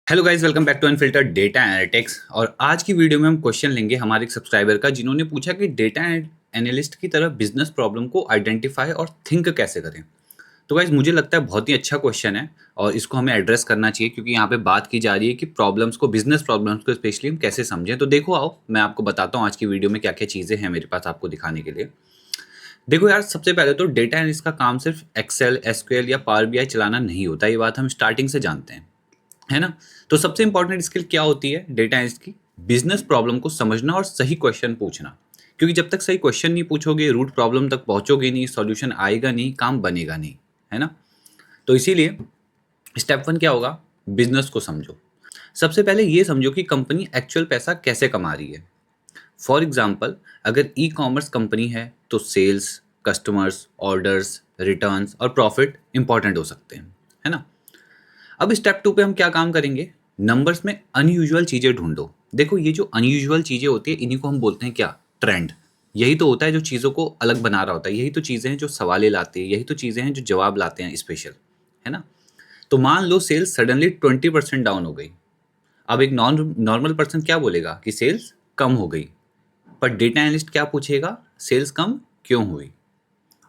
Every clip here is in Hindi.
Hello guys, welcome back to unfiltered data analytics. और आज की वीडियो में हम क्वेश्चन लेंगे हमारे एक सब्सक्राइबर का, जिन्होंने पूछा कि डेटा एनालिस्ट की तरह बिजनेस प्रॉब्लम को आइडेंटिफाई और थिंक कैसे करें। तो गाइस, मुझे लगता है बहुत ही अच्छा क्वेश्चन है और इसको हमें एड्रेस करना चाहिए, क्योंकि यहाँ पे बात की जा रही है कि प्रॉब्लम्स को, बिजनेस प्रॉब्लम्स को स्पेशली हम कैसे समझें। तो देखो, आओ मैं आपको बताता हूँ आज की वीडियो में क्या क्या चीज़ें हैं मेरे पास आपको दिखाने के लिए। देखो यार, सबसे पहले तो डेटा एनालिस्ट का काम सिर्फ एक्सेल, एसक्यूएल या पावर बीआई चलाना नहीं होता। ये बात हम स्टार्टिंग से जानते हैं, है ना। तो सबसे इंपॉर्टेंट स्किल क्या होती है डेटा एनालिस्ट की? बिजनेस प्रॉब्लम को समझना और सही क्वेश्चन पूछना। क्योंकि जब तक सही क्वेश्चन नहीं पूछोगे, रूट प्रॉब्लम तक पहुंचोगे नहीं, सॉल्यूशन आएगा नहीं, काम बनेगा नहीं, है ना। तो इसीलिए स्टेप वन क्या होगा? बिजनेस को समझो। सबसे पहले ये समझो कि कंपनी एक्चुअल पैसा कैसे कमा रही है। फॉर एग्जाम्पल, अगर ई कॉमर्स कंपनी है तो सेल्स, कस्टमर्स, ऑर्डर्स, रिटर्न्स और प्रॉफिट इंपॉर्टेंट हो सकते हैं, है ना। अब स्टेप टू पे हम क्या काम करेंगे? नंबर्स में अनयूजुअल चीजें ढूंढो। देखो, ये जो अनयूजुअल चीजें होती है, इन्हीं को हम बोलते हैं क्या? ट्रेंड। यही तो होता है जो चीजों को अलग बना रहा होता है। यही तो चीजें हैं जो सवाले लाती है। यही तो चीजें हैं जो जवाब लाते हैं स्पेशल, है ना। तो मान लो सेल्स सडनली 20% डाउन हो गई। अब एक नॉर्मल पर्सन क्या बोलेगा कि सेल्स कम हो गई। पर डेटा एनालिस्ट क्या पूछेगा? सेल्स कम क्यों हुई?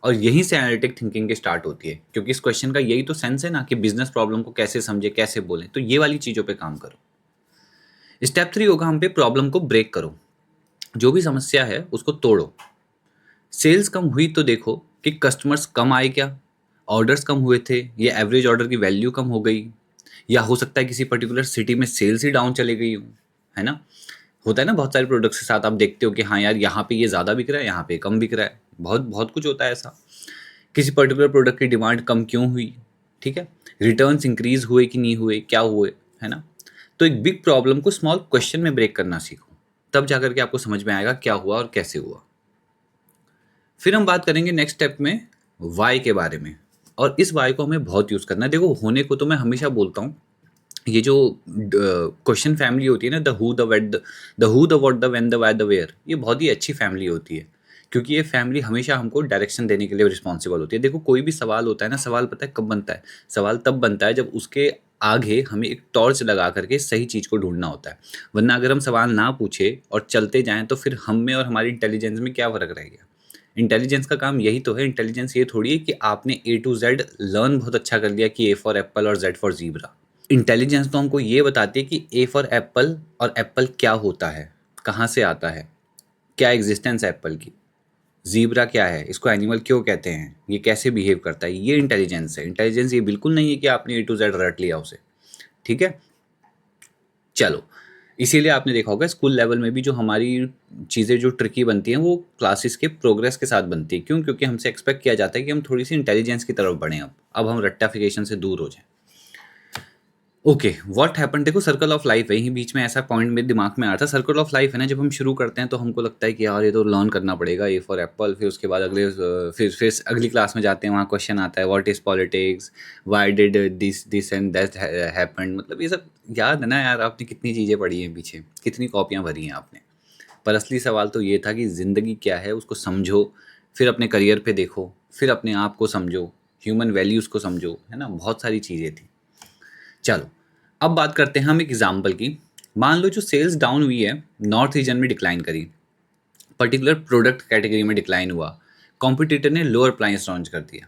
और यहीं से एनालिटिक थिंकिंग की स्टार्ट होती है, क्योंकि इस क्वेश्चन का यही तो सेंस है ना, कि बिजनेस प्रॉब्लम को कैसे समझे, कैसे बोलें। तो ये वाली चीजों पे काम करो। स्टेप थ्री होगा हम पे, प्रॉब्लम को ब्रेक करो। जो भी समस्या है उसको तोड़ो। सेल्स कम हुई तो देखो कि कस्टमर्स कम आए क्या, ऑर्डर्स कम हुए थे, या एवरेज ऑर्डर की वैल्यू कम हो गई, या हो सकता है किसी पर्टिकुलर सिटी में सेल्स ही डाउन चले गई हो, है ना। होता है ना, बहुत सारे प्रोडक्ट्स के साथ आप देखते हो कि हाँ यार, यहाँ पे ये ज़्यादा बिक रहा है, यहाँ पे कम बिक रहा है। बहुत बहुत कुछ होता है ऐसा। किसी पर्टिकुलर प्रोडक्ट की डिमांड कम क्यों हुई, ठीक है। रिटर्न्स इंक्रीज हुए कि नहीं हुए, क्या हुए, है ना। तो एक बिग प्रॉब्लम को स्मॉल क्वेश्चन में ब्रेक करना सीखो, तब जाकर के आपको समझ में आएगा क्या हुआ और कैसे हुआ। फिर हम बात करेंगे नेक्स्ट स्टेप में वाई के बारे में। और इस वाई को हमें बहुत यूज़ करना है। देखो, होने को तो मैं हमेशा बोलता हूँ, ये जो क्वेश्चन फैमिली होती है ना, the who, the what, the who, the what, the when, the why, the where, ये बहुत ही अच्छी फैमिली होती है। क्योंकि ये फैमिली हमेशा हमको डायरेक्शन देने के लिए रिस्पॉन्सिबल होती है। देखो, कोई भी सवाल होता है ना, सवाल पता है कब बनता है? सवाल तब बनता है जब उसके आगे हमें एक टॉर्च लगा करके सही चीज़ को ढूंढना होता है। वरना अगर हम सवाल ना पूछे और चलते जाएं, तो फिर हम में और हमारी इंटेलिजेंस में क्या फ़र्क रह गया? इंटेलिजेंस का काम यही तो है। इंटेलिजेंस ये थोड़ी है कि आपने ए टू जेड लर्न बहुत अच्छा कर लिया, कि ए फॉर एप्पल और जेड फॉर जीब्रा। इंटेलिजेंस तो हमको ये बताती है कि ए फॉर एप्पल, और एप्पल क्या होता है, कहाँ से आता है, क्या एग्जिस्टेंस है एप्पल की। जीब्रा क्या है, इसको एनिमल क्यों कहते हैं, ये कैसे बिहेव करता है। ये इंटेलिजेंस है। इंटेलिजेंस ये बिल्कुल नहीं है कि आपने ए टू जेड रट लिया उसे, ठीक है। चलो, इसीलिए आपने देखा होगा स्कूल लेवल में भी जो हमारी चीज़ें जो ट्रिकी बनती हैं, वो क्लासेस के प्रोग्रेस के साथ बनती है। क्यों? क्योंकि हमसे एक्सपेक्ट किया जाता है कि हम थोड़ी सी इंटेलिजेंस की तरफ बढ़ें। अब हम रट्टाफिकेशन से दूर हो जाएं। Okay, what happen? देखो, सर्कल ऑफ लाइफ है। यही बीच में ऐसा पॉइंट मेरे दिमाग में आया था। सर्कल ऑफ लाइफ है ना, जब हम शुरू करते हैं तो हमको लगता है कि यार ये तो लर्न करना पड़ेगा, ए फॉर एप्पल। फिर उसके बाद फिर अगली क्लास में जाते हैं, वहाँ क्वेश्चन आता है, what is politics, why did this and that happen. मतलब ये सब याद है ना यार। आपने कितनी चीज़ें पढ़ी हैं पीछे, कितनी कॉपियाँ भरी हैं आपने। पर असली सवाल तो ये था कि ज़िंदगी क्या है, उसको समझो। फिर अपने करियर पे देखो, फिर अपने आप को समझो, ह्यूमन वैल्यूज़ को समझो, है ना। बहुत सारी चीज़ें थी। चलो, अब बात करते हैं हम एक एग्जाम्पल की। मान लो जो सेल्स डाउन हुई है, नॉर्थ रीजन में डिक्लाइन करी, पर्टिकुलर प्रोडक्ट कैटेगरी में डिक्लाइन हुआ, कॉम्पिटिटर ने लोअर प्राइस लॉन्च कर दिया।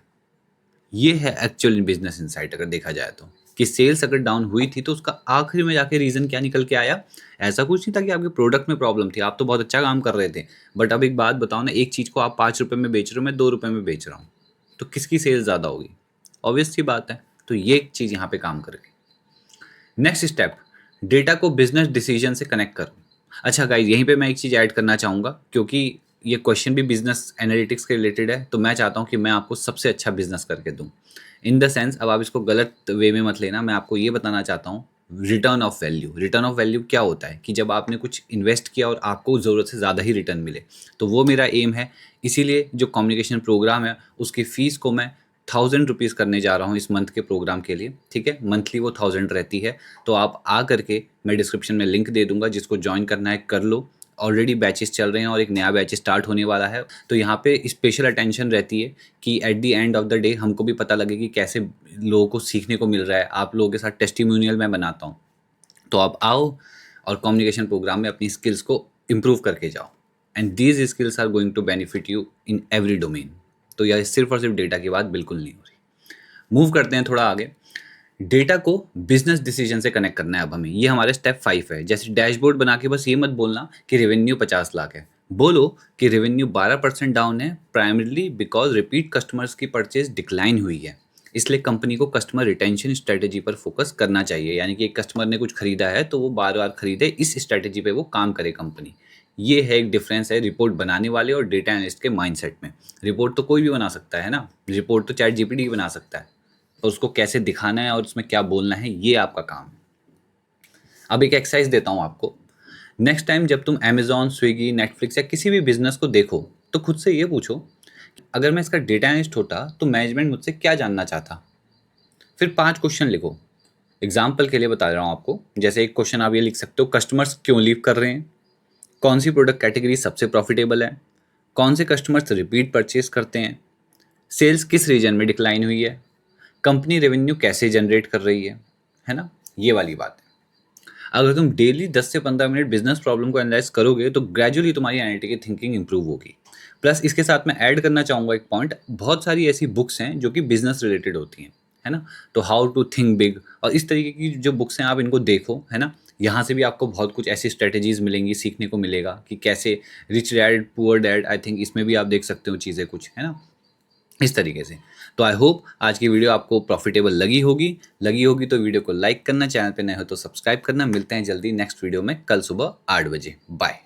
ये है एक्चुअल बिजनेस इनसाइट अगर देखा जाए तो, कि सेल्स अगर डाउन हुई थी तो उसका आखिरी में जाके रीजन क्या निकल के आया। ऐसा कुछ नहीं था कि आपके प्रोडक्ट में प्रॉब्लम थी, आप तो बहुत अच्छा काम कर रहे थे। बट अब एक बात बताओ ना, एक चीज़ को आप 5 रुपये में बेच रहे हो, मैं 2 रुपये में बेच रहा हूँ, तो किसकी सेल्स ज़्यादा होगी? ऑब्वियस सी बात है। तो ये एक चीज़ यहाँ पे काम करेगी। नेक्स्ट स्टेप, डेटा को बिजनेस डिसीजन से कनेक्ट करो। अच्छा गाइज, यहीं पे मैं एक चीज़ ऐड करना चाहूँगा, क्योंकि ये क्वेश्चन भी बिजनेस एनालिटिक्स के रिलेटेड है। तो मैं चाहता हूँ कि मैं आपको सबसे अच्छा बिजनेस करके दूँ। इन द सेंस, अब आप इसको गलत वे में मत लेना। मैं आपको ये बताना चाहता हूँ, return of value. Return of value क्या होता है? कि जब आपने कुछ इन्वेस्ट किया और आपको ज़रूरत से ज़्यादा ही रिटर्न मिले। तो वो मेरा एम है। इसीलिए जो कम्युनिकेशन प्रोग्राम है, उसकी फ़ीस को मैं 1000 रुपीज़ करने जा रहा हूँ इस मंथ के प्रोग्राम के लिए, ठीक है। मंथली वो 1000 रहती है। तो आप आ करके, मैं डिस्क्रिप्शन में लिंक दे दूंगा, जिसको ज्वाइन करना है कर लो। ऑलरेडी बैचेस चल रहे हैं और एक नया बैच स्टार्ट होने वाला है। तो यहाँ पे स्पेशल अटेंशन रहती है कि at the end of the day हमको भी पता लगे कि कैसे लोगों को सीखने को मिल रहा है। आप लोगों के साथ टेस्टिमोनियल मैं बनाता हूँ, तो आप आओ और कम्युनिकेशन प्रोग्राम में अपनी स्किल्स को इम्प्रूव करके जाओ, and these skills are going to benefit you in every domain. तो यह सिर्फ और सिर्फ डेटा की बात बिल्कुल नहीं हो रही। मूव करते हैं थोड़ा आगे। डेटा को बिजनेस डिसीजन से कनेक्ट करना है अब हमें, ये हमारे स्टेप 5 है। जैसे डैशबोर्ड बना के बस ये मत बोलना कि रेवेन्यू 50 लाख है, बोलो कि रेवेन्यू 12% डाउन है, प्राइमरली बिकॉज रिपीट कस्टमर्स की परचेज डिक्लाइन हुई है, इसलिए कंपनी को कस्टमर रिटेंशन स्ट्रेटेजी पर फोकस करना चाहिए। यानी कि एक कस्टमर ने कुछ खरीदा है तो वो बार बार खरीदे, इस स्ट्रेटेजी पे वो काम करे कंपनी। ये है एक डिफरेंस है रिपोर्ट बनाने वाले और डेटा एनालिस्ट के माइंडसेट में। रिपोर्ट तो कोई भी बना सकता है ना, रिपोर्ट तो चैट जीपीटी बना सकता है, और उसको कैसे दिखाना है और उसमें क्या बोलना है ये आपका काम है। अब एक एक्सरसाइज देता हूँ आपको। नेक्स्ट टाइम जब तुम अमेजॉन, स्विगी, नेटफ्लिक्स या किसी भी बिजनेस को देखो तो खुद से ये पूछो, अगर मैं इसका डेटा एनालिस्ट होता तो मैनेजमेंट मुझसे क्या जानना चाहता। फिर 5 क्वेश्चन लिखो। एग्जाम्पल के लिए बता रहा हूँ आपको। जैसे एक क्वेश्चन आप ये लिख सकते हो, कस्टमर्स क्यों लीव कर रहे हैं, कौन सी प्रोडक्ट कैटेगरी सबसे प्रॉफिटेबल है, कौन से कस्टमर्स रिपीट परचेज करते हैं, सेल्स किस रीजन में डिक्लाइन हुई है, कंपनी रेवेन्यू कैसे जनरेट कर रही है ना, ये वाली बात है। अगर तुम डेली 10 से 15 मिनट बिजनेस प्रॉब्लम को एनालाइज करोगे तो ग्रेजुअली तुम्हारी एनालिटिकल थिंकिंग इंप्रूव होगी। प्लस इसके साथ मैं ऐड करना चाहूँगा एक पॉइंट, बहुत सारी ऐसी बुक्स हैं जो कि बिजनेस रिलेटेड होती हैं, है ना। तो हाउ टू थिंक बिग और इस तरीके की जो बुक्स हैं आप इनको देखो, है ना। यहाँ से भी आपको बहुत कुछ ऐसी स्ट्रेटेजीज मिलेंगी, सीखने को मिलेगा कि कैसे rich dad poor dad, I think इसमें भी आप देख सकते हो चीज़ें कुछ, है ना, इस तरीके से। तो आई होप आज की वीडियो आपको प्रॉफिटेबल लगी होगी तो वीडियो को लाइक करना, चैनल पे नए हो तो सब्सक्राइब करना। मिलते हैं जल्दी नेक्स्ट वीडियो में कल सुबह 8 बजे। बाय।